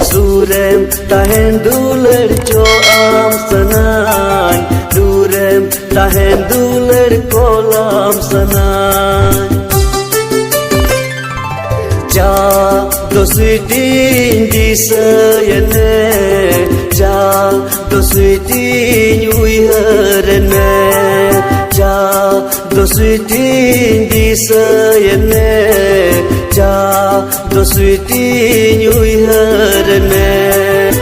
Surem tahen duler jo am sanan, Durem tahen duler kolam sanan. Ja doswitin di sayane, Ja doswitin ui herene, Ja doswitin di sayane, Ja doswitin ui herene.